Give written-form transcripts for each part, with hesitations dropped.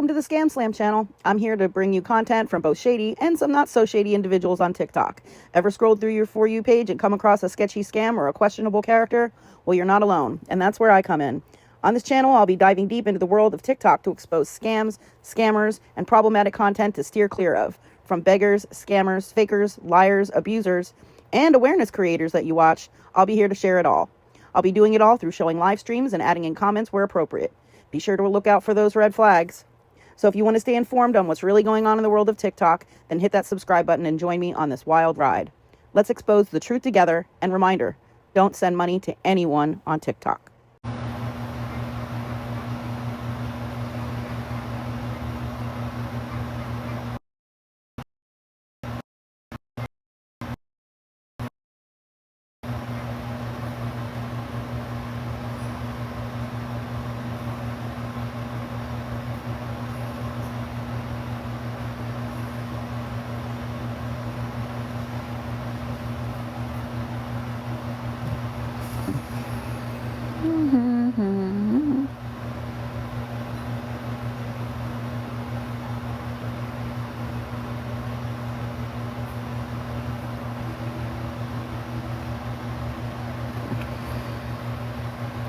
to the Scamslam channel. I'm here to bring you content from both shady and some not so shady individuals on TikTok. Ever scrolled through your For You page and come across a sketchy scam or a questionable character? Well, you're not alone, and that's where I come in. On this channel, I'll be diving deep into the world of TikTok to expose scams, scammers, and problematic content to steer clear of. From beggars, scammers, fakers, liars, abusers, and awareness creators that you watch, I'll be here to share it all. I'll be doing it all through showing live streams and adding in comments where appropriate. Be sure to look out for those red flags. So if you want to stay informed on what's really going on in the world of TikTok, then hit that subscribe button and join me on this wild ride. Let's expose the truth together, and reminder, don't send money to anyone on TikTok.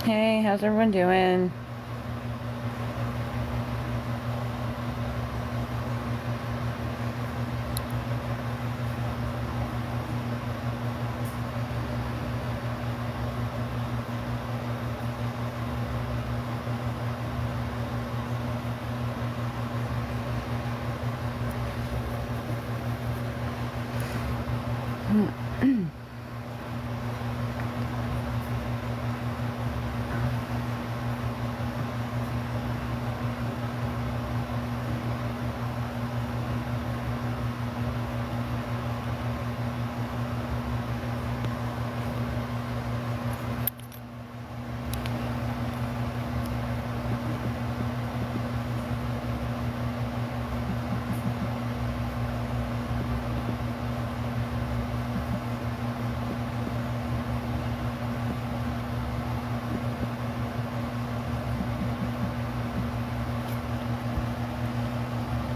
Hey, how's everyone doing?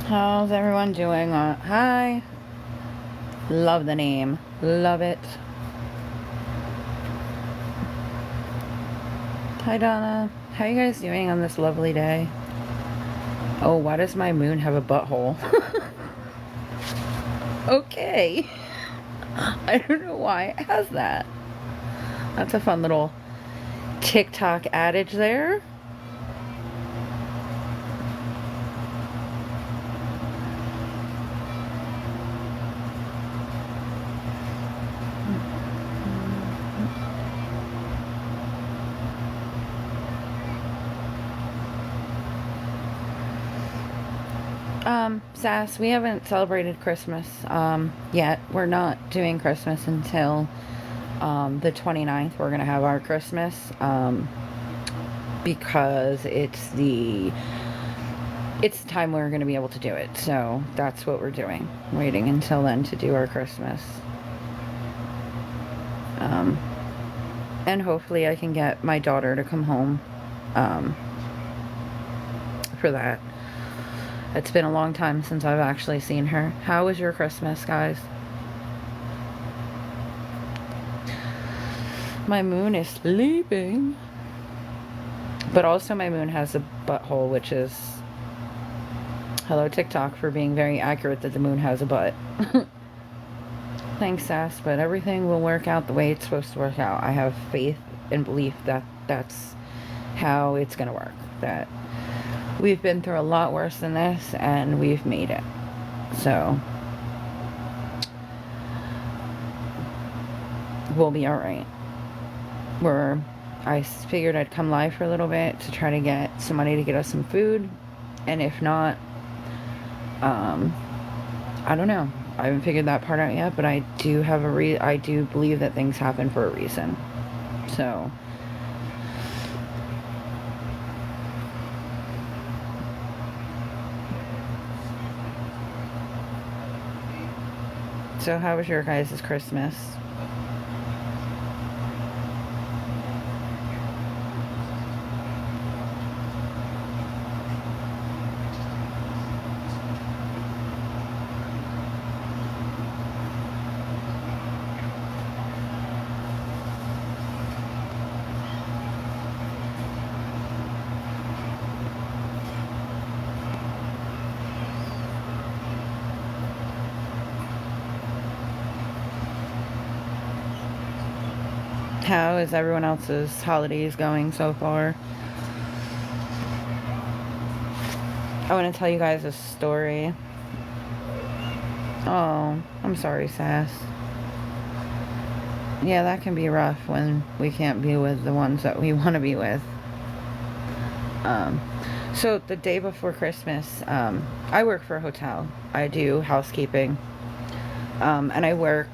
How's everyone doing? Hi. Love the name. Love it. Hi, Donna. How you guys doing on this lovely day? Oh, why does my moon have a butthole? Okay. I don't know why it has that. That's a fun little TikTok adage there. Sass, we haven't celebrated Christmas, yet. We're not doing Christmas until, the 29th. We're gonna have our Christmas, because it's the time we're gonna be able to do it. So that's what we're doing. Waiting until then to do our Christmas. And hopefully I can get my daughter to come home, for that. It's been a long time since I've actually seen her. How was your Christmas, guys? My moon is sleeping. But also my moon has a butthole, which is... Hello, TikTok, for being very accurate that the moon has a butt. Thanks, Sass, but everything will work out the way it's supposed to work out. I have faith and belief that that's how it's gonna work. That... We've been through a lot worse than this, and we've made it. So, we'll be alright. I figured I'd come live for a little bit to try to get some money to get us some food. And if not, I don't know. I haven't figured that part out yet, but I do have I do believe that things happen for a reason. So... So how was your guys' Christmas? How is everyone else's holidays going so far? I want to tell you guys a story. Oh, I'm sorry, Sass. Yeah, that can be rough when we can't be with the ones that we want to be with. So the day before Christmas, I work for a hotel. I do housekeeping. And I work,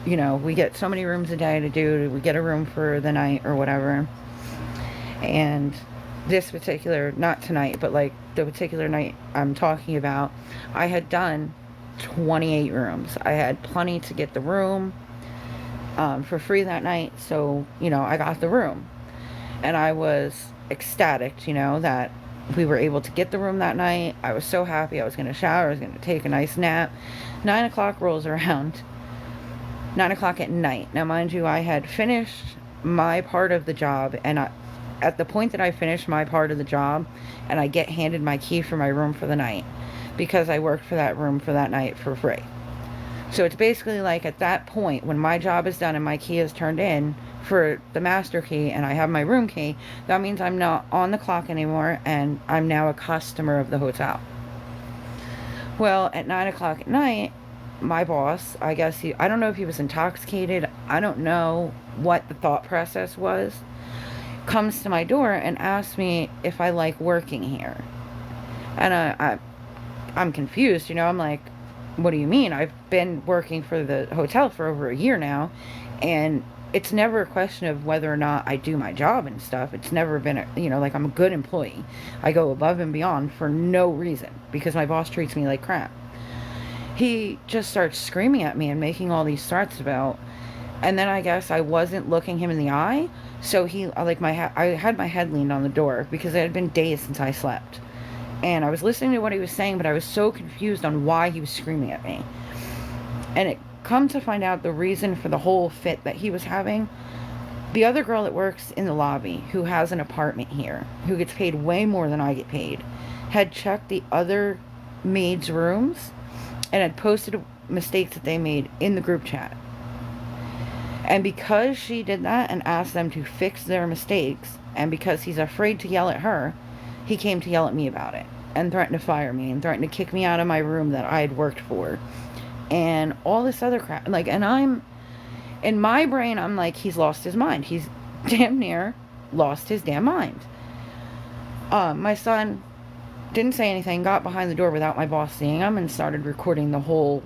you know, we get so many rooms a day to do. We get a room for the night or whatever. And this particular, not tonight, but like the particular night I'm talking about, I had done 28 rooms. I had plenty to get the room for free that night. So, you know, I got the room. And I was ecstatic, you know, that we were able to get the room that night. I was so happy. I was going to shower. I was going to take a nice nap. 9 o'clock rolls around. 9 o'clock at night. Now, mind you, I had finished my part of the job, and at the point that I finished my part of the job, and I get handed my key for my room for the night, because I worked for that room for that night for free. So it's basically like at that point, when my job is done and my key is turned in for the master key and I have my room key, that means I'm not on the clock anymore and I'm now a customer of the hotel. Well, at 9 o'clock at night, my boss, I guess I don't know if he was intoxicated, I don't know what the thought process was, comes to my door and asks me if I like working here. And I'm confused, you know, I'm like, what do you mean? I've been working for the hotel for over a year now, and it's never a question of whether or not I do my job and stuff. It's never been, you know, like I'm a good employee. I go above and beyond for no reason because my boss treats me like crap. He just starts screaming at me and making all these threats about, and then I guess I wasn't looking him in the eye, so he, like I had my head leaned on the door because it had been days since I slept. And I was listening to what he was saying, but I was so confused on why he was screaming at me. And it come to find out the reason for the whole fit that he was having. The other girl that works in the lobby, who has an apartment here, who gets paid way more than I get paid, had checked the other maids' rooms and had posted mistakes that they made in the group chat. And because she did that and asked them to fix their mistakes, and because he's afraid to yell at her, he came to yell at me about it and threatened to fire me and threatened to kick me out of my room that I had worked for and all this other crap. Like, and I'm, in my brain, I'm like, he's lost his mind. He's damn near lost his damn mind. My son didn't say anything, got behind the door without my boss seeing him and started recording the whole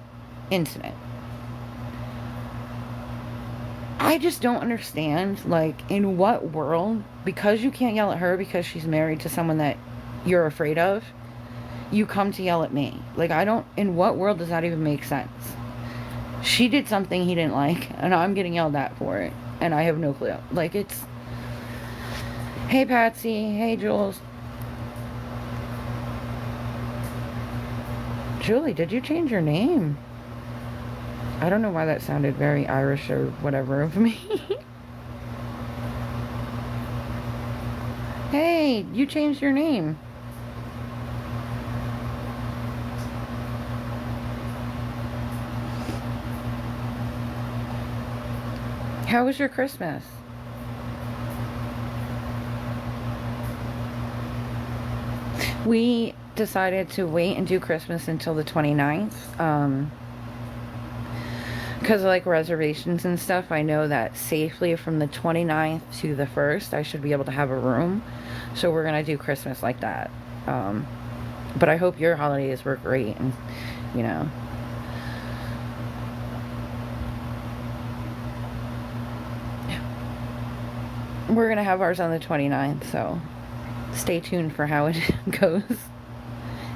incident. I just don't understand, like, in what world, because you can't yell at her because she's married to someone that you're afraid of, you come to yell at me. Like, I don't, in what world does that even make sense? She did something he didn't like, and I'm getting yelled at for it, and I have no clue. Like, it's, hey Patsy, hey Jules. Julie, did you change your name? I don't know why that sounded very Irish or whatever of me. Hey, you changed your name. How was your Christmas? We decided to wait and do Christmas until the 29th. Because of like reservations and stuff, I know that safely from the 29th to the 1st, I should be able to have a room. So we're going to do Christmas like that. But I hope your holidays were great and, you know. We're going to have ours on the 29th, so stay tuned for how it goes.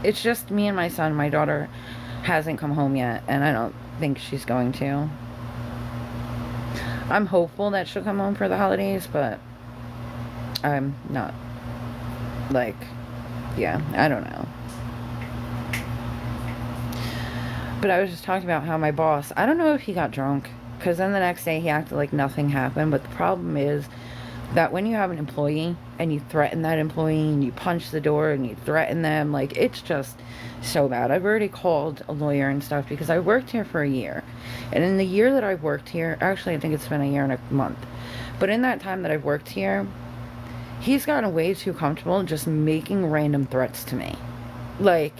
It's just me and my son. My daughter hasn't come home yet, and I don't think she's going to. I'm hopeful that she'll come home for the holidays, but I'm not. Like, yeah, I don't know. But I was just talking about how my boss, I don't know if he got drunk, because then the next day he acted like nothing happened, but the problem is that when you have an employee and you threaten that employee and you punch the door and you threaten them, like, it's just so bad. I've already called a lawyer and stuff because I worked here for a year. And in the year that I've worked here, actually I think it's been a year and a month, But in that time that I've worked here, he's gotten way too comfortable just making random threats to me. Like,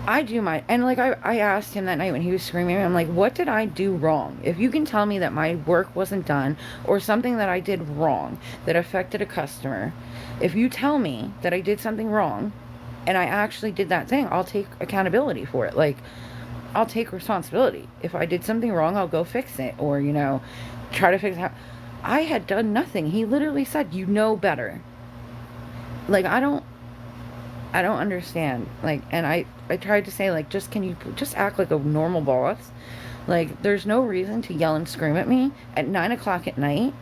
I do my, and like I asked him that night when he was screaming, I'm like, what did I do wrong? If you can tell me that my work wasn't done or something that I did wrong that affected a customer, if you tell me that I did something wrong and I actually did that thing, I'll take accountability for it. Like, I'll take responsibility. If I did something wrong, I'll go fix it, or, you know, try to fix it. I had done nothing. He literally said, you know better. Like, I don't understand. Like, and I tried to say, like, can you just act like a normal boss? Like, there's no reason to yell and scream at me at 9 o'clock at night.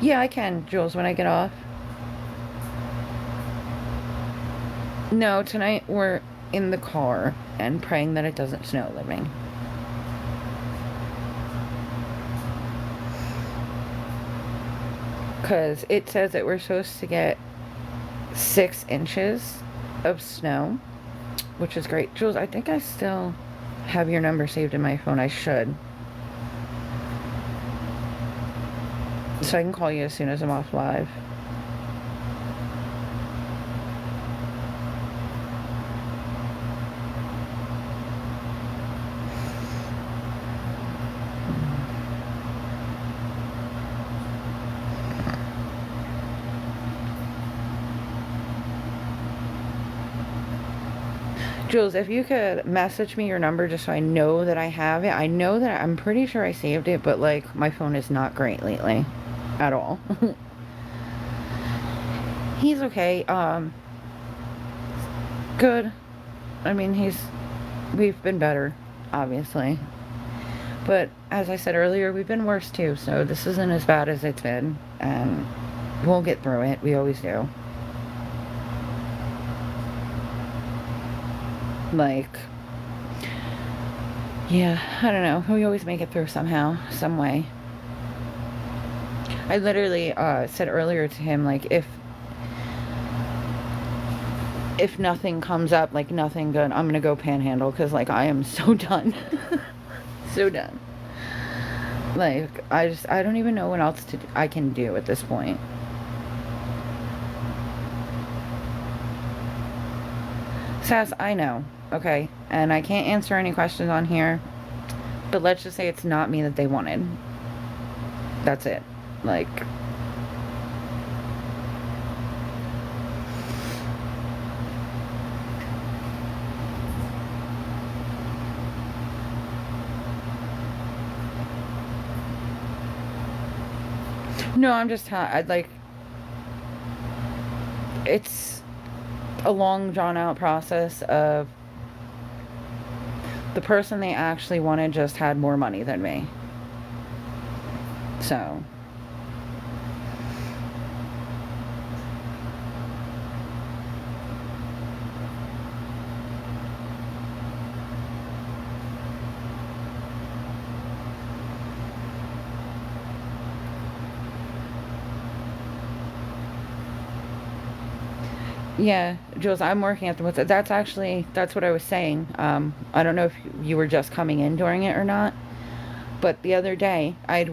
Yeah, I can, Jules, when I get off. No, tonight we're in the car and praying that it doesn't snow living. Because it says that we're supposed to get 6 inches of snow, which is great. Jules, I think I still have your number saved in my phone. I should. So I can call you as soon as I'm off live. Jules, if you could message me your number just so I know that I have it. I know that I'm pretty sure I saved it, but like my phone is not great lately at all. He's okay. Good. I mean, we've been better, obviously. But as I said earlier, we've been worse too, so this isn't as bad as it's been, and we'll get through it. We always do. Like, yeah, I don't know. We always make it through somehow, some way. I literally said earlier to him, like, if nothing comes up, like nothing good, I'm gonna go panhandle, because like I am so done. So done. Like, I don't even know what else I can do at this point. Sass, I know, okay, and I can't answer any questions on here, but let's just say it's not me that they wanted. That's it. Like, no, I'm just I'd like, it's a long drawn out process of the person they actually wanted just had more money than me. So yeah, Jules, I'm working at the, that's what I was saying. I don't know if you were just coming in during it or not, but the other day I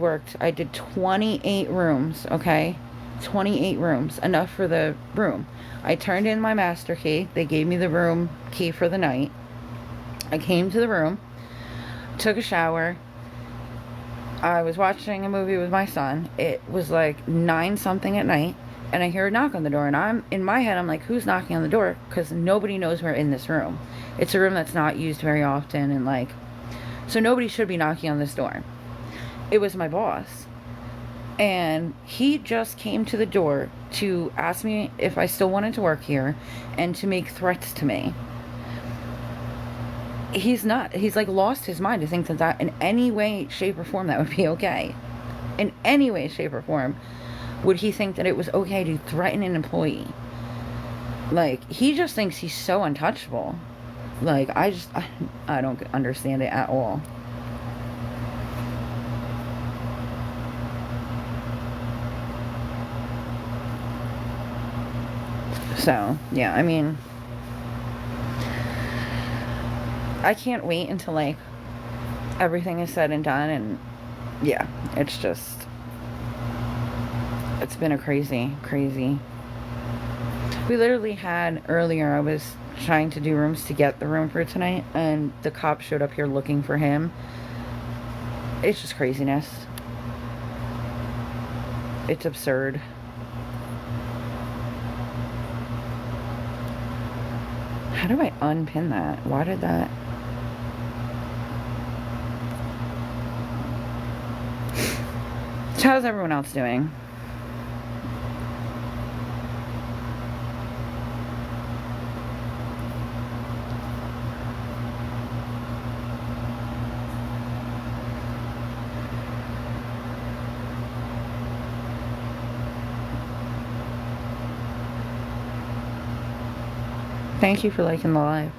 did 28 rooms, okay? 28 rooms, enough for the room. I turned in my master key. They gave me the room key for the night. I came to the room, took a shower. I was watching a movie with my son. It was like 9 something at night. And I hear a knock on the door, and in my head, I'm like, who's knocking on the door? Because nobody knows we're in this room. It's a room that's not used very often, and like, so nobody should be knocking on this door. It was my boss. And he just came to the door to ask me if I still wanted to work here and to make threats to me. He's like lost his mind to think that in any way, shape, or form that would be okay. In any way, shape, or form would he think that it was okay to threaten an employee. Like, he just thinks he's so untouchable. Like, I don't understand it at all. So, yeah, I mean, I can't wait until, like, everything is said and done, and yeah, it's been a crazy, crazy. We literally had, earlier, I was trying to do rooms to get the room for tonight, and the cop showed up here looking for him. It's just craziness. It's absurd. How do I unpin that? Why did that... So how's everyone else doing? Thank you for liking the live.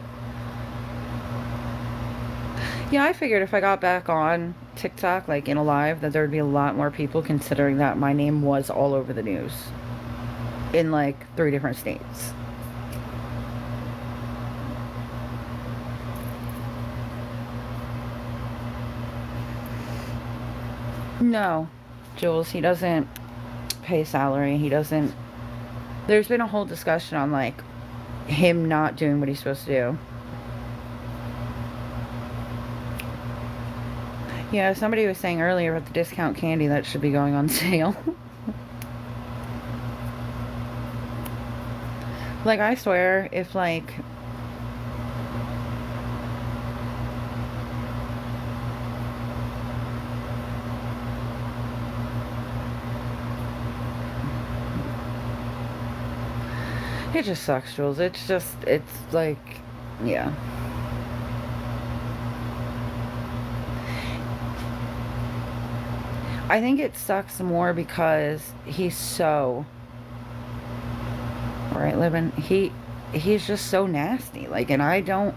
Yeah, I figured if I got back on TikTok, like in a live, that there would be a lot more people, considering that my name was all over the news in like 3 different states. No, Jules, he doesn't pay salary. He doesn't... There's been a whole discussion on like him not doing what he's supposed to do. Yeah, somebody was saying earlier about the discount candy that should be going on sale. Like, I swear, if like... It just sucks, Jules. It's like, yeah. I think it sucks more because he's so... Right, living... He's just so nasty. Like, and I don't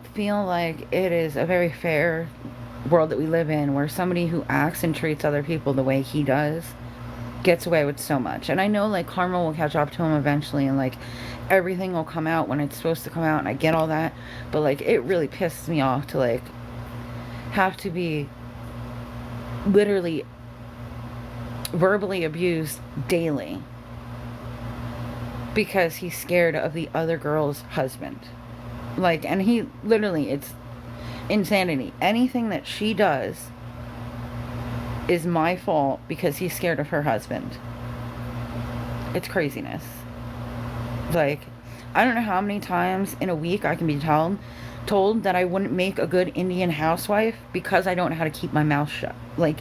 feel like it is a very fair world that we live in, where somebody who acts and treats other people the way he does gets away with so much. And I know, like, karma will catch up to him eventually, and like everything will come out when it's supposed to come out, and I get all that, but like it really pisses me off to like have to be literally verbally abused daily because he's scared of the other girl's husband. Like, and he literally, it's insanity. Anything that she does is my fault because he's scared of her husband. It's craziness. Like, I don't know how many times in a week I can be told that I wouldn't make a good Indian housewife because I don't know how to keep my mouth shut. Like,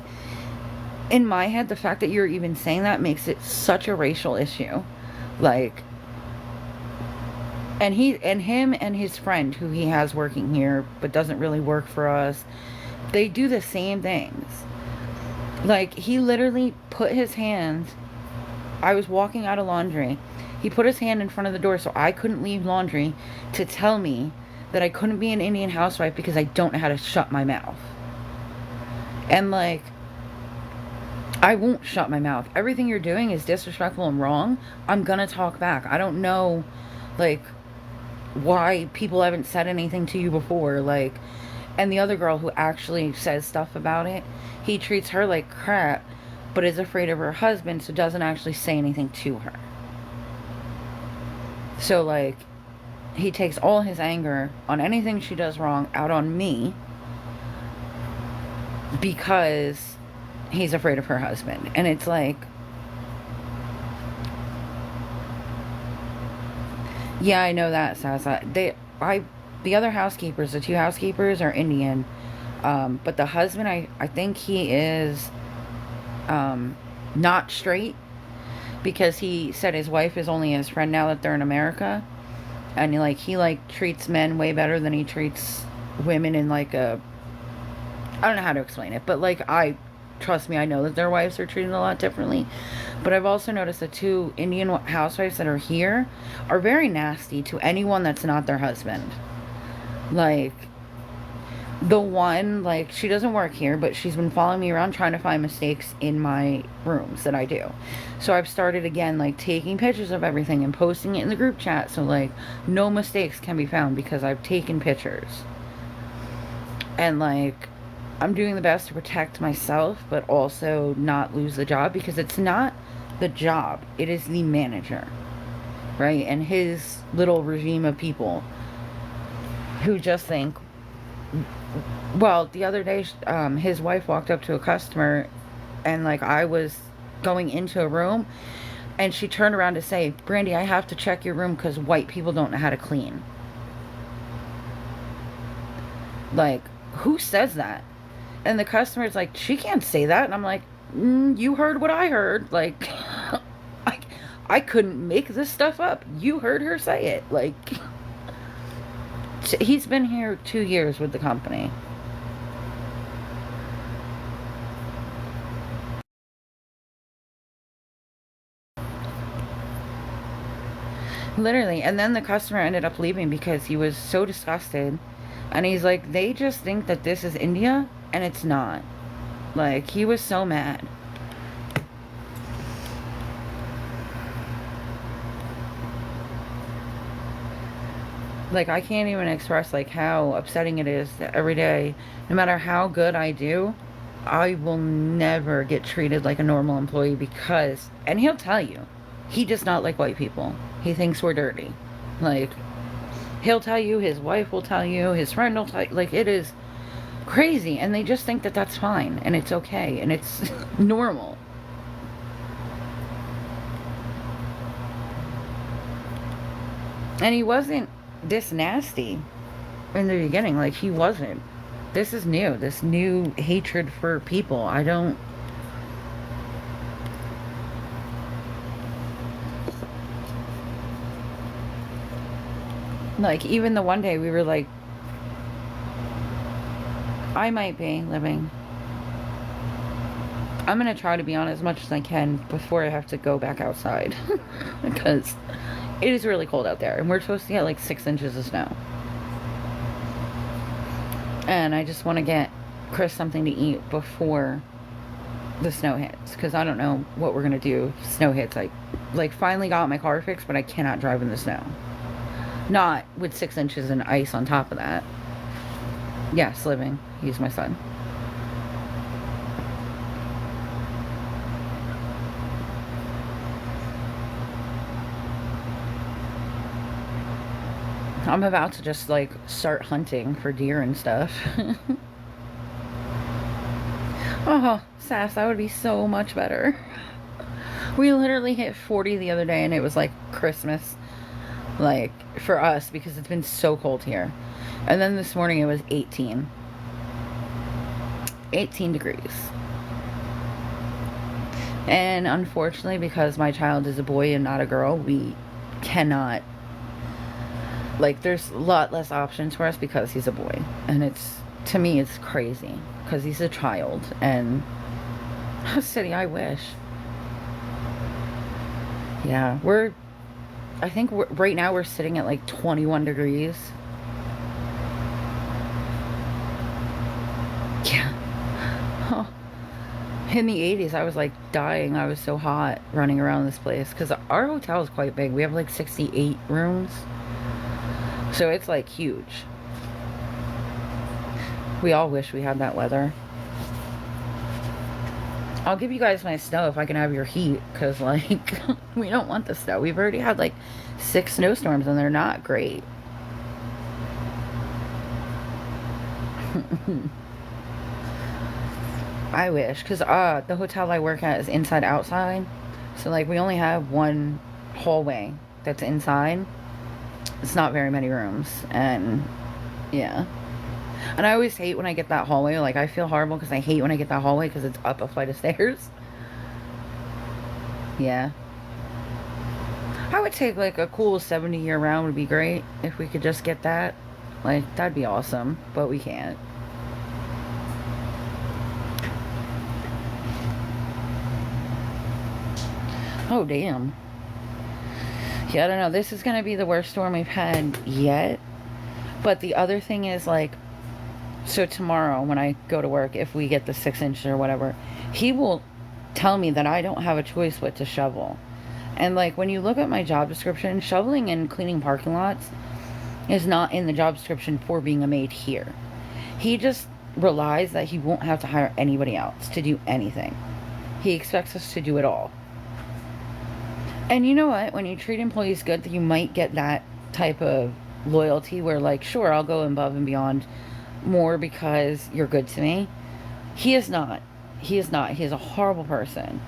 in my head, the fact that you're even saying that makes it such a racial issue. Like, and him and his friend who he has working here but doesn't really work for us, they do the same things. Like, he literally put his hand... I was walking out of laundry. He put his hand in front of the door so I couldn't leave laundry to tell me that I couldn't be an Indian housewife because I don't know how to shut my mouth. And, like, I won't shut my mouth. Everything you're doing is disrespectful and wrong. I'm gonna talk back. I don't know, like, why people haven't said anything to you before. Like, and the other girl who actually says stuff about it, he treats her like crap, but is afraid of her husband, so doesn't actually say anything to her. So, like, he takes all his anger on anything she does wrong out on me because he's afraid of her husband. And it's like, yeah, I know that, Sasa. The other housekeepers, the 2 housekeepers, are Indian. But the husband, I think he is not straight, because he said his wife is only his friend now that they're in America. And he treats men way better than he treats women in like a... I don't know how to explain it, but like, trust me, I know that their wives are treated a lot differently. But I've also noticed the 2 Indian housewives that are here are very nasty to anyone that's not their husband. Like, The one, like, she doesn't work here, but she's been following me around trying to find mistakes in my rooms that I do. So I've started again, like, taking pictures of everything and posting it in the group chat so, like, no mistakes can be found because I've taken pictures. And, like, I'm doing the best to protect myself, but also not lose the job, because it's not the job, it is the manager, right? And his little regime of people who just think, well, the other day, his wife walked up to a customer, and, like, I was going into a room, and she turned around to say, Brandi, I have to check your room because white people don't know how to clean. Like, who says that? And the customer's like, she can't say that. And I'm like, you heard what I heard. Like, I couldn't make this stuff up. You heard her say it. Like, he's been here 2 years with the company. Literally. And then the customer ended up leaving because he was so disgusted. And he's like, they just think that this is India, and it's not. Like, he was so mad. Like, I can't even express, like, how upsetting it is that every day, no matter how good I do, I will never get treated like a normal employee because, and he'll tell you, he does not like white people. He thinks we're dirty. Like, he'll tell you, his wife will tell you, his friend will tell you, like, it is crazy. And they just think that that's fine, and it's okay, and it's normal. And he wasn't this nasty in the beginning. Like, he wasn't. This is new. This new hatred for people. I don't... Like, even the one day we were like, I might be living. I'm gonna try to be on as much as I can before I have to go back outside. Because it is really cold out there. And we're supposed to get like 6 inches of snow. And I just want to get Chris something to eat before the snow hits. Because I don't know what we're going to do if snow hits. I, like, finally got my car fixed, but I cannot drive in the snow. Not with 6 inches of ice on top of that. Yes, living. He's my son. I'm about to just, like, start hunting for deer and stuff. Oh, Sass, that would be so much better. We literally hit 40 the other day, and it was like Christmas. Like, for us, because it's been so cold here. And then this morning it was 18. 18 degrees. And unfortunately, because my child is a boy and not a girl, we cannot... Like, there's a lot less options for us because he's a boy. And it's, to me, it's crazy. Because he's a child. And, city, I wish. Yeah, I think right now we're sitting at like 21 degrees. Yeah. Huh. In the 80s, I was like dying. I was so hot running around this place. Because our hotel is quite big. We have like 68 rooms. So it's like huge. We all wish we had that weather. I'll give you guys my snow if I can have your heat. Because, like, we don't want the snow. We've already had like 6 snowstorms and they're not great. I wish. Because the hotel I work at is inside outside. So, like, we only have one hallway that's inside. It's not very many rooms. And, yeah. And I always hate when I get that hallway. Like, I feel horrible because I hate when I get that hallway because it's up a flight of stairs. Yeah. I would take, like, a cool 70-year round would be great. If we could just get that. Like, that'd be awesome. But we can't. Oh, damn. Yeah, I don't know. This is going to be the worst storm we've had yet. But the other thing is, like, So tomorrow when I go to work, if we get the 6 inch or whatever, he will tell me that I don't have a choice but to shovel. And like when you look at my job description, shoveling and cleaning parking lots is not in the job description for being a maid here. He just relies that he won't have to hire anybody else to do anything. He expects us to do it all. And you know what? When you treat employees good, you might get that type of loyalty where like, sure, I'll go above and beyond more because you're good to me. He is not. He is not. He is a horrible person.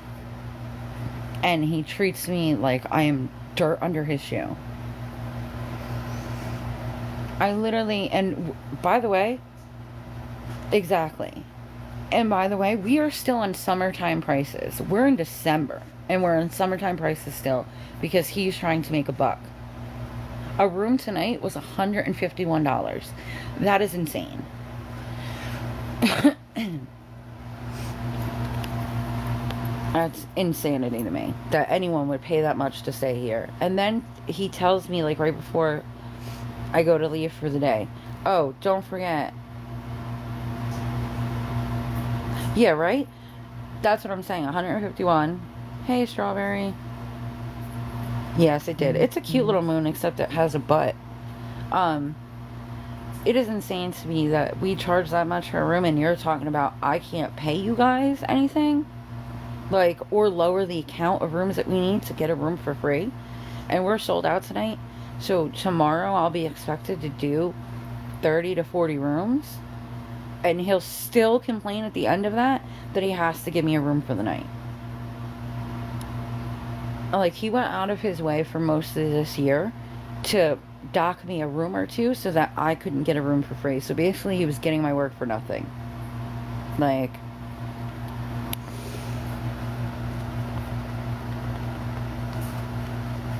And he treats me like I am dirt under his shoe. I literally, and by the way, exactly. And by the way, we are still on summertime prices. We're in December, and we're on summertime prices still because he's trying to make a buck. A room tonight was $151. That is insane. That's insanity to me that anyone would pay that much to stay here. And then he tells me, like, right before I go to leave for the day, oh, don't forget. Yeah, right? That's what I'm saying. 151. Hey, Strawberry. Yes, it did. It's a cute little moon, except it has a butt. It is insane to me that we charge that much for a room, and you're talking about I can't pay you guys anything, like, or lower the count of rooms that we need to get a room for free, and we're sold out tonight. So tomorrow I'll be expected to do 30 to 40 rooms, and he'll still complain at the end of that he has to give me a room for the night. Like, he went out of his way for most of this year to dock me a room or two so that I couldn't get a room for free. So basically he was getting my work for nothing. Like,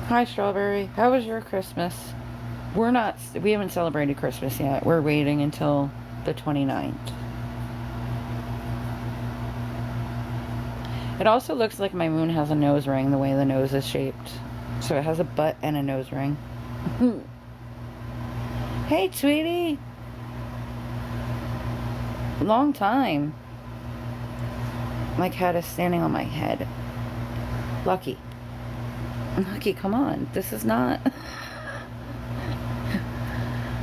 hi, Strawberry. How was your Christmas? We haven't celebrated Christmas yet. We're waiting until the 29th. It also looks like my moon has a nose ring the way the nose is shaped. So it has a butt and a nose ring. Hey, sweetie. Long time. My cat is standing on my head. Lucky. Lucky, come on. This is not...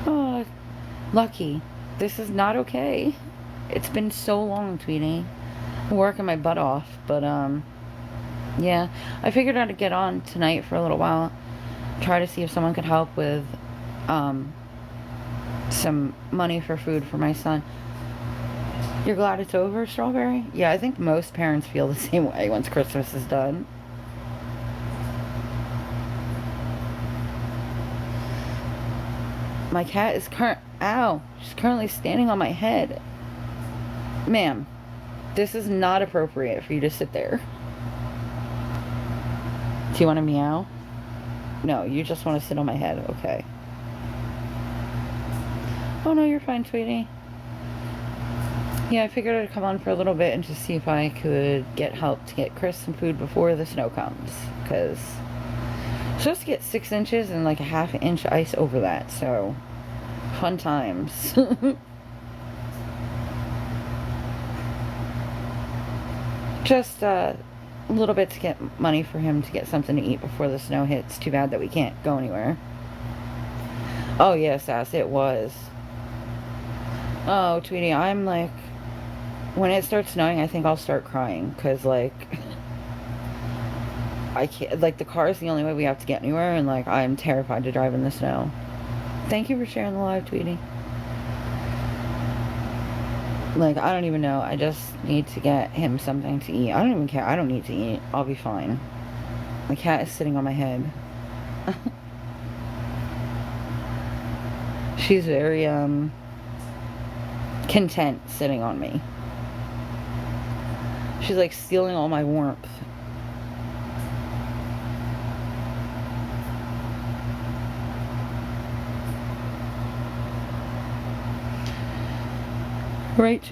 Oh, Lucky. This is not okay. It's been so long, Tweety. I'm working my butt off, but, yeah. I figured I'd get on tonight for a little while. Try to see if someone could help with, some money for food for my son. You're glad it's over, Strawberry? Yeah, I think most parents feel the same way once Christmas is done. My cat is she's currently standing on my head. Ma'am, this is not appropriate for you to sit there. Do you want to meow? No, you just want to sit on my head. Okay. Oh, no, you're fine, Tweety. Yeah, I figured I'd come on for a little bit and just see if I could get help to get Chris some food before the snow comes. Because I'm supposed to get 6 inches and like a ½ inch ice over that. So, fun times. Just a little bit to get money for him to get something to eat before the snow hits. Too bad that we can't go anywhere. Oh, yes, Sass, it was. Oh, Tweety, I'm like... When it starts snowing, I think I'll start crying. Because, like... I can't... Like, the car is the only way we have to get anywhere. And, like, I'm terrified to drive in the snow. Thank you for sharing the live, Tweety. Like, I don't even know. I just need to get him something to eat. I don't even care. I don't need to eat. I'll be fine. My cat is sitting on my head. She's very, content sitting on me. She's, like, stealing all my warmth. Right?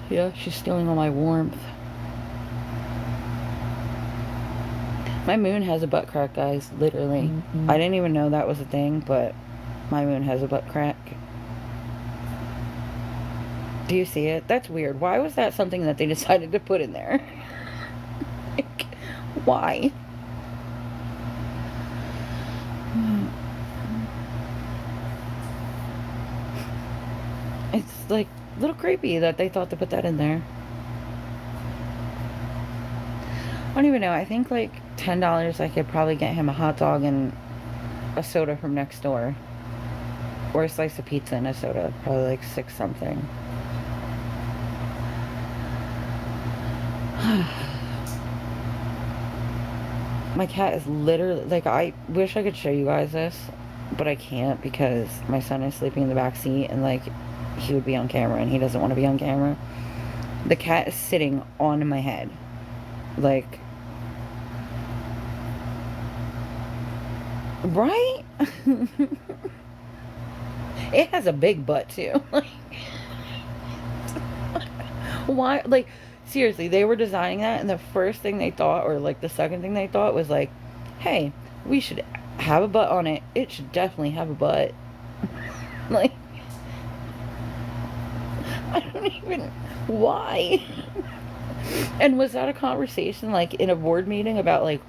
Yeah, she's stealing all my warmth. My moon has a butt crack, guys. Literally. Mm-hmm. I didn't even know that was a thing, but my moon has a butt crack. Do you see it? That's weird. Why was that something that they decided to put in there? Like, why? It's like a little creepy that they thought to put that in there. I don't even know. I think like $10 I could probably get him a hot dog and a soda from next door. Or a slice of pizza and a soda. Probably like 6 something. My cat is literally, like, I wish I could show you guys this, but I can't because my son is sleeping in the back seat and, like, he would be on camera and he doesn't want to be on camera. The cat is sitting on my head. Like, right? It has a big butt, too. Like, why? Like, seriously, they were designing that, and the first thing they thought, or like the second thing they thought, was like, hey, we should have a butt on it. It should definitely have a butt. Like, I don't even. Why? And was that a conversation, like, in a board meeting about, like,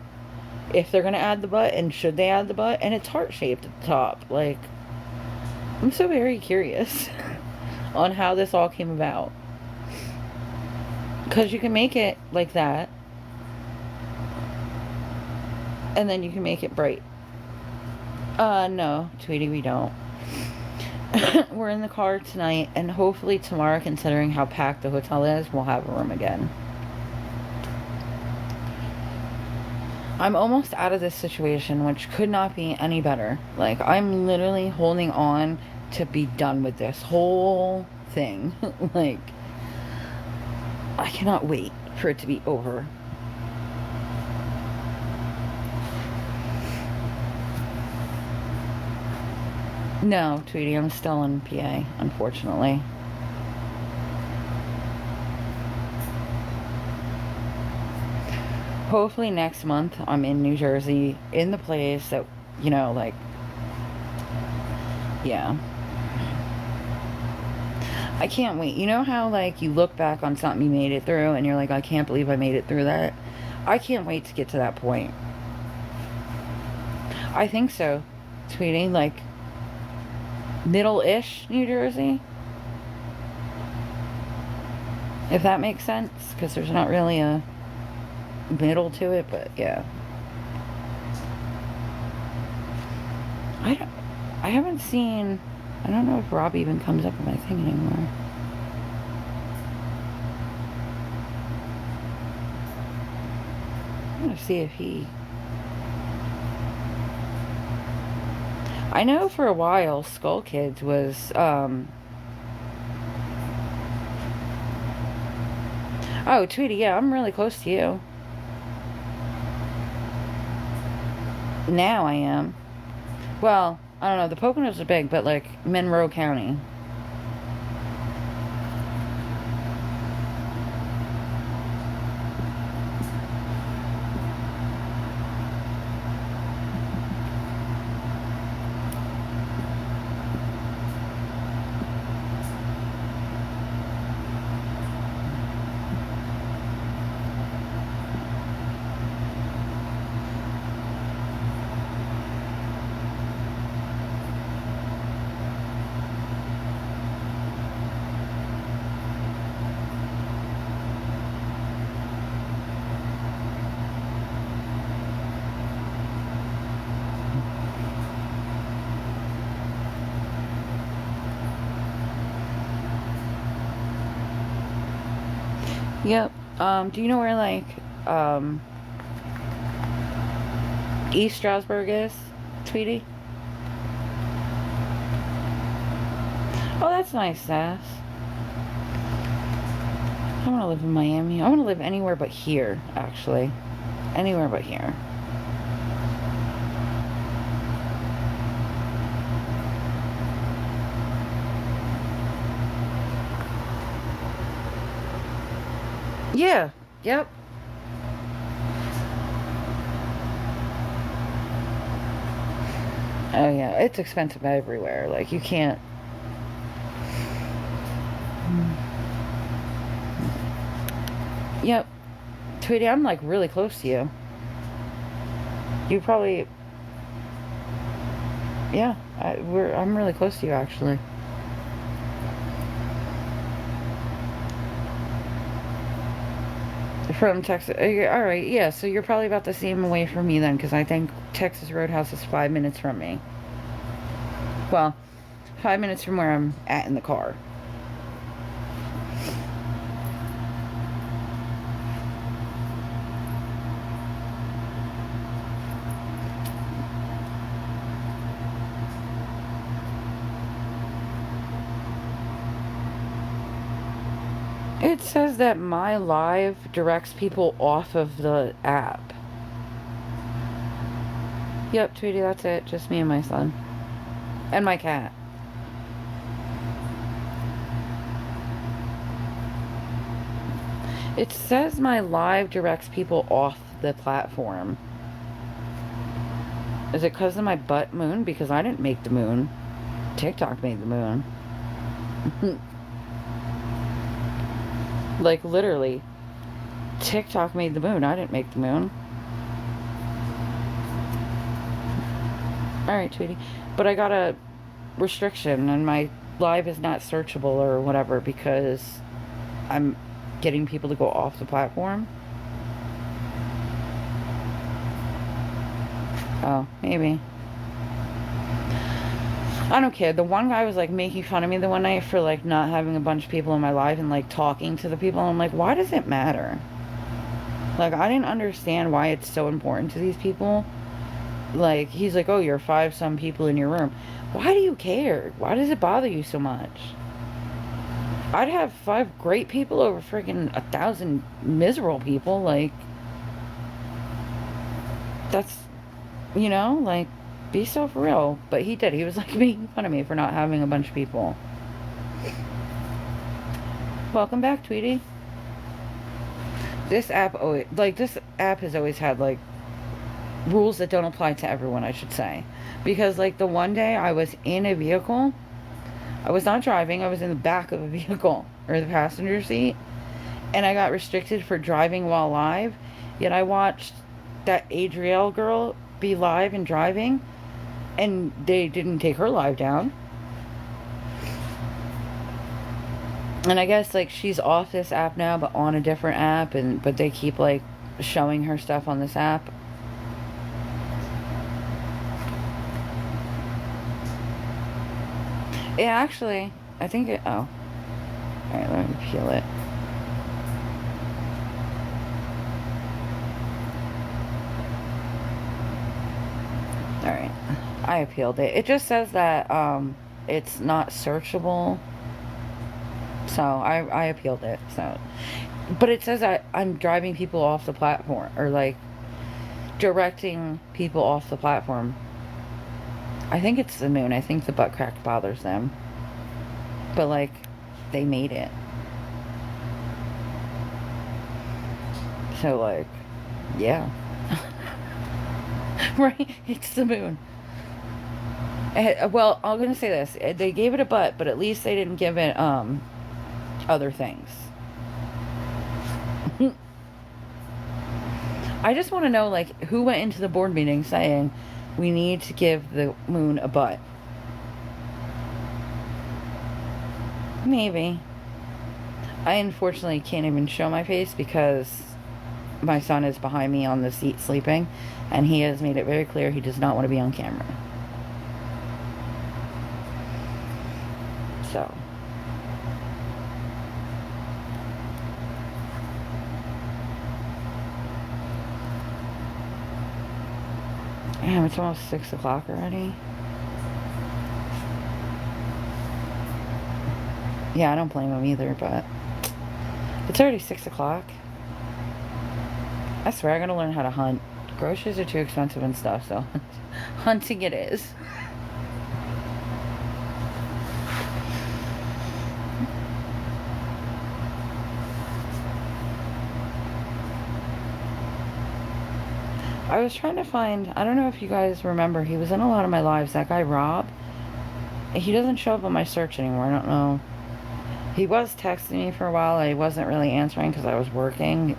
if they're gonna add the butt, and should they add the butt? And it's heart-shaped at the top. Like, I'm so very curious on how this all came about. Because you can make it like that. And then you can make it bright. No, Tweety, we don't. We're in the car tonight, and hopefully tomorrow, considering how packed the hotel is, we'll have a room again. I'm almost out of this situation, which could not be any better. Like, I'm literally holding on to be done with this whole thing. Like, I cannot wait for it to be over. No, Tweety, I'm still in PA, unfortunately. Hopefully next month I'm in New Jersey, in the place that, you know, like, yeah. I can't wait. You know how, like, you look back on something you made it through and you're like, I can't believe I made it through that? I can't wait to get to that point. I think so, Tweety. Like, middle-ish New Jersey. If that makes sense. Because there's not really a middle to it, but yeah. I haven't seen... I don't know if Rob even comes up with my thing anymore. I'm gonna see if he... I know for a while Skull Kids was, Oh, Tweety, yeah, I'm really close to you. Now I am. Well, I don't know, the Poconos are big, but, like, Monroe County. Yep. Do you know where, like, East Stroudsburg is, Tweety? Oh, that's nice, Sass. I want to live in Miami. I want to live anywhere but here, actually. Anywhere but here. Yeah. Yep. Oh, yeah. It's expensive everywhere. Like, you can't... Yep. Tweety, I'm like really close to you. You probably... Yeah, I'm really close to you, actually. From Texas. Alright, yeah, so you're probably about the same away from me then, because I think Texas Roadhouse is 5 minutes from me. Well, 5 minutes from where I'm at in the car. It says that my live directs people off of the app. Yep, Tweety, that's it. Just me and my son. And my cat. It says my live directs people off the platform. Is it because of my butt moon? Because I didn't make the moon. TikTok made the moon. Like, literally. TikTok made the moon. I didn't make the moon. Alright, Tweety. But I got a restriction, and my live is not searchable or whatever because I'm getting people to go off the platform. Oh, maybe. I don't care. The one guy was like making fun of me the one night for like not having a bunch of people in my live and like talking to the people. And I'm like, why does it matter? Like, I didn't understand why it's so important to these people. Like, he's like, oh, you're 5-some people in your room. Why do you care? Why does it bother you so much? I'd have 5 great people over freaking 1,000 miserable people. Like, that's, you know, like, be so for real. But he did. He was like making fun of me for not having a bunch of people. Welcome back, Tweety. This app has always had like rules that don't apply to everyone, I should say. Because like the one day I was in a vehicle, I was not driving, I was in the back of a vehicle or the passenger seat, and I got restricted for driving while live. Yet I watched that Adrielle girl be live and driving, and they didn't take her live down. And I guess like she's off this app now but on a different app, but they keep like showing her stuff on this app. Yeah, actually, I think it... Oh. Alright, let me peel it. Alright. I appealed it. It just says that, it's not searchable. So, I appealed it, so... But it says I'm driving people off the platform, or, like, directing people off the platform. I think it's the moon. I think the butt crack bothers them. But, like, they made it. So, like, yeah. Right? It's the moon. Well, I'm gonna say this. They gave it a butt, but at least they didn't give it, other things. I just want to know, like, who went into the board meeting saying we need to give the moon a butt. Maybe. I unfortunately can't even show my face because my son is behind me on the seat sleeping, and he has made it very clear he does not want to be on camera. So. Damn, it's almost 6 o'clock already. Yeah, I don't blame him either, but it's already 6 o'clock. I swear I gotta learn how to hunt. Groceries are too expensive and stuff, so hunting it is. I was trying to find, I don't know if you guys remember, he was in a lot of my lives, that guy Rob. He doesn't show up on my search anymore, I don't know. He was texting me for a while. I wasn't really answering because I was working.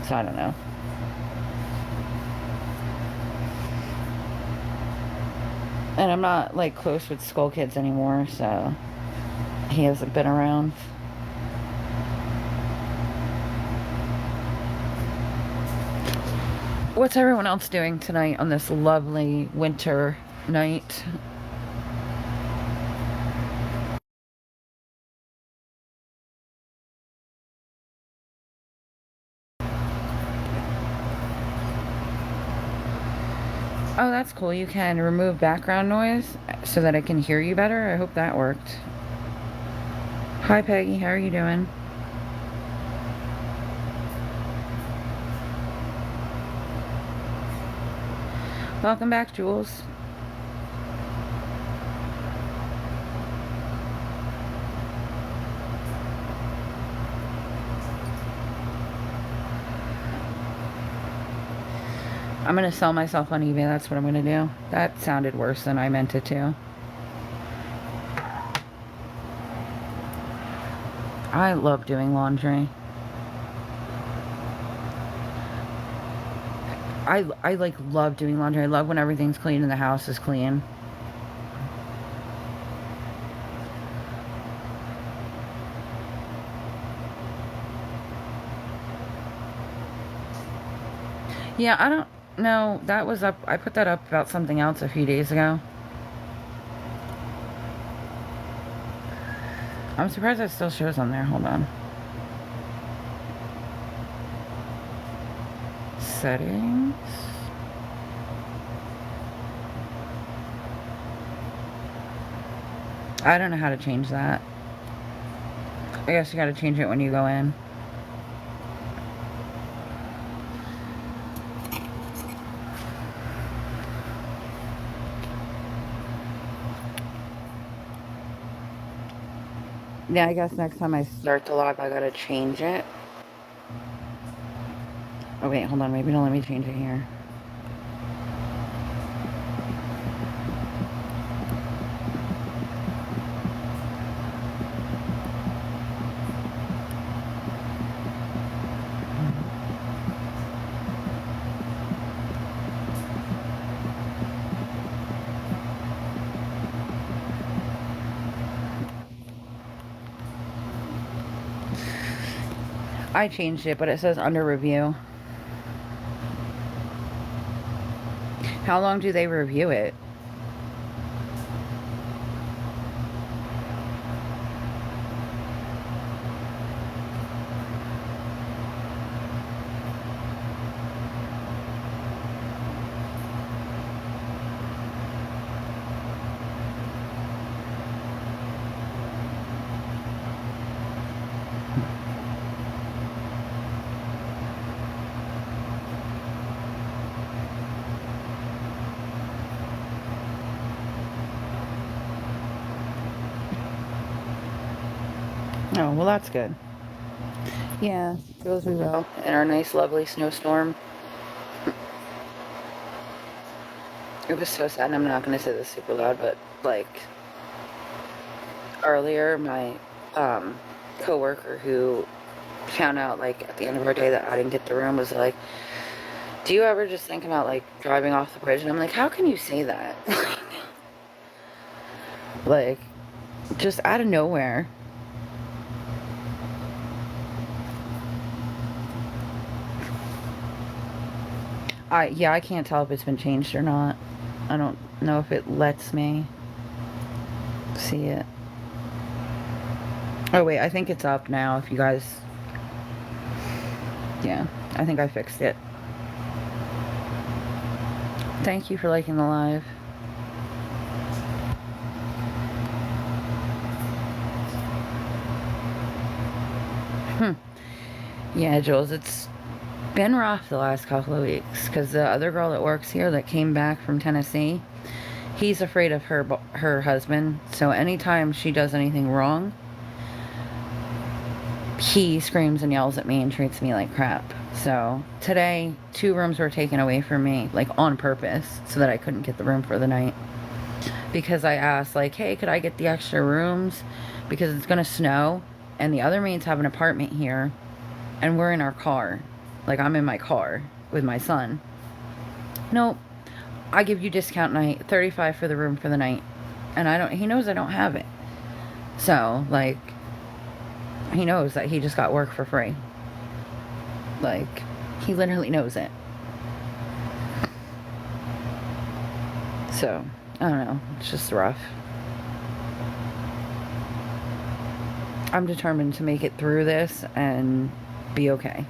So I don't know. And I'm not like close with Skull Kids anymore, so he hasn't been around. What's everyone else doing tonight on this lovely winter night? Oh, that's cool. You can remove background noise so that I can hear you better. I hope that worked. Hi, Peggy. How are you doing? Welcome back, Jules. I'm gonna sell myself on eBay. That's what I'm gonna do. That sounded worse than I meant it to. I love doing laundry. I like love doing laundry. I love when everything's clean and the house is clean. Yeah, I don't know. That was up. I put that up about something else a few days ago. I'm surprised it still shows on there. Hold on. Settings. I don't know how to change that. I guess you gotta change it when you go in. Yeah, I guess next time I start the live, I gotta change it. Oh, wait, hold on. Maybe don't let me change it here. I changed it, but it says under review. How long do they review it? Oh, well, that's good. Yeah, goes we will. In our nice, lovely snowstorm. It was so sad. I'm not going to say this super loud, but like earlier, my coworker who found out like at the end of our day that I didn't get the room was like, "Do you ever just think about like driving off the bridge?" And I'm like, "How can you say that?" Like, just out of nowhere. Yeah, I can't tell if it's been changed or not. I don't know if it lets me see it. Oh wait, I think it's up now. If you guys, yeah, I think I fixed it. Thank you for liking the live. Yeah, Jules, it's been rough the last couple of weeks because the other girl that works here that came back from Tennessee, he's afraid of her husband. So anytime she does anything wrong, he screams and yells at me and treats me like crap. So today, 2 rooms were taken away from me, like on purpose, so that I couldn't get the room for the night. Because I asked, like, hey, could I get the extra rooms? Because it's gonna snow and the other maids have an apartment here, and we're in our car. Like, I'm in my car with my son. Nope. I give you discount night, $35 for the room for the night. And he knows I don't have it. So, like, he knows that he just got work for free. Like, he literally knows it. So, I don't know. It's just rough. I'm determined to make it through this and be okay.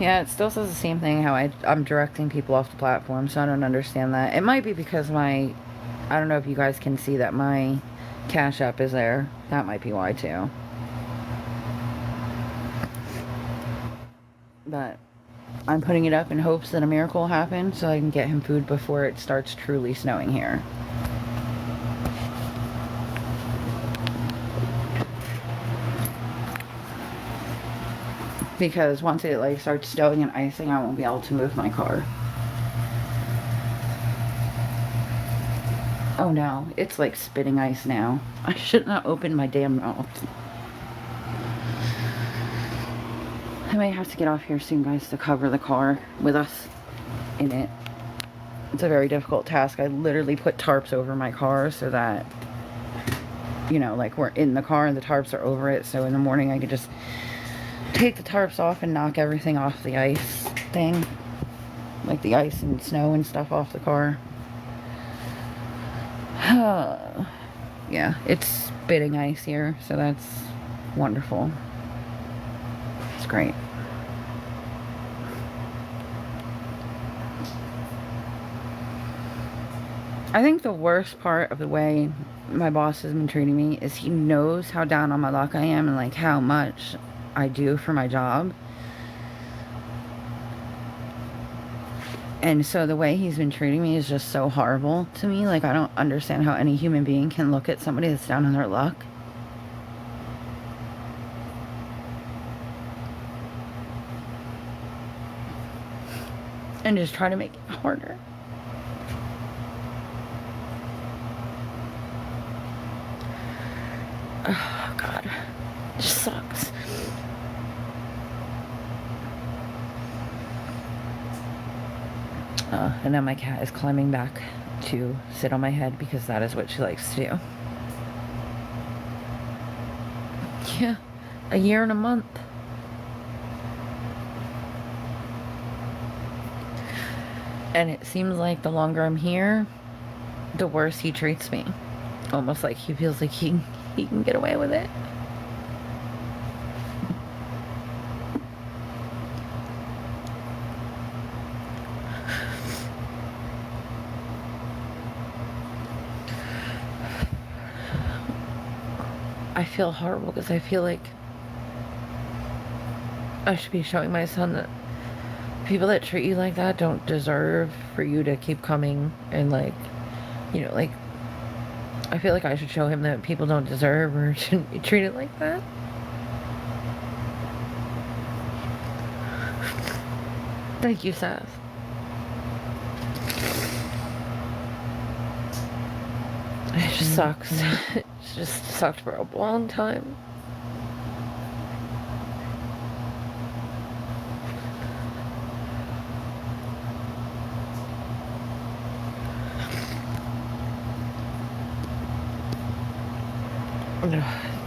Yeah, it still says the same thing, how I'm directing people off the platform, so I don't understand that. It might be because I don't know if you guys can see that my Cash App is there. That might be why, too. But I'm putting it up in hopes that a miracle will happen so I can get him food before it starts truly snowing here. Because once it like starts snowing and icing, I won't be able to move my car. Oh no, it's like spitting ice now. I should not open my damn mouth. I might have to get off here soon, guys, to cover the car with us in it. It's a very difficult task. I literally put tarps over my car so that, you know, like we're in the car and the tarps are over it. So in the morning I could just take the tarps off and knock everything off the ice thing. Like the ice and snow and stuff off the car. Yeah, it's spitting ice here, so that's wonderful. It's great. I think the worst part of the way my boss has been treating me is he knows how down on my luck I am and like how much I do for my job. And so the way he's been treating me is just so horrible to me. Like, I don't understand how any human being can look at somebody that's down on their luck and just try to make it harder. Oh, God. It just sucks. And now my cat is climbing back to sit on my head because that is what she likes to do. Yeah, a year and a month. And it seems like the longer I'm here, the worse he treats me. Almost like he feels like he can get away with it. I feel horrible because I feel like I should be showing my son that people that treat you like that don't deserve for you to keep coming and like, you know, like, I feel like I should show him that people don't deserve or shouldn't be treated like that. Thank you, Seth. It just sucks. It just sucked for a long time.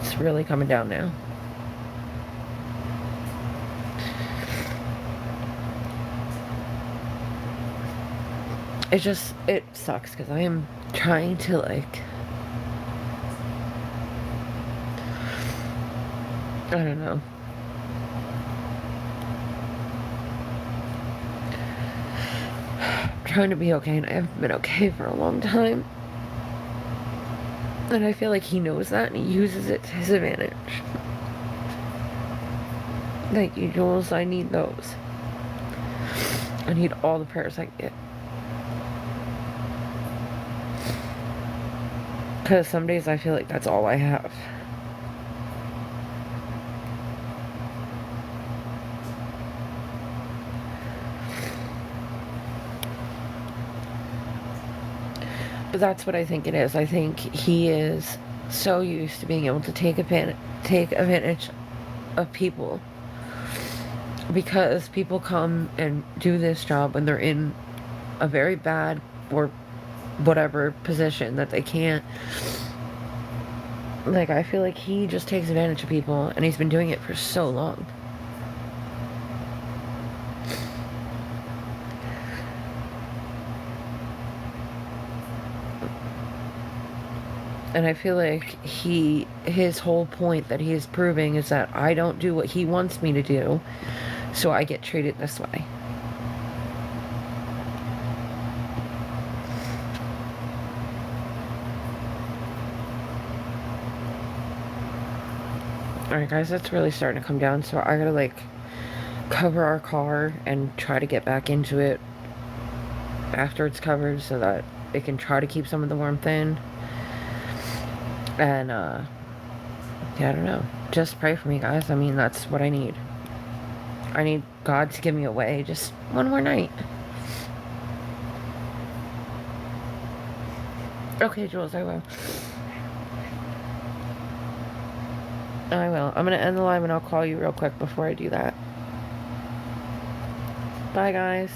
It's really coming down now. It sucks because I am trying to like, I don't know. I'm trying to be okay and I haven't been okay for a long time. And I feel like he knows that and he uses it to his advantage. Thank you, Jules. I need those. I need all the prayers I can get. Because some days I feel like that's all I have. But that's what I think it is. I think he is so used to being able to take advantage of people, because people come and do this job when they're in a very bad or whatever position that they can't. Like, I feel like he just takes advantage of people, and he's been doing it for so long. And I feel like his whole point that he is proving is that I don't do what he wants me to do, so I get treated this way. Alright guys, it's really starting to come down, so I gotta like cover our car and try to get back into it after it's covered so that it can try to keep some of the warmth in. And yeah, I don't know, just pray for me guys. I mean, that's what I need. I need God to give me a way just one more night. Okay, Jules, I will. I will. I'm gonna end the live and I'll call you real quick before I do that. Bye guys.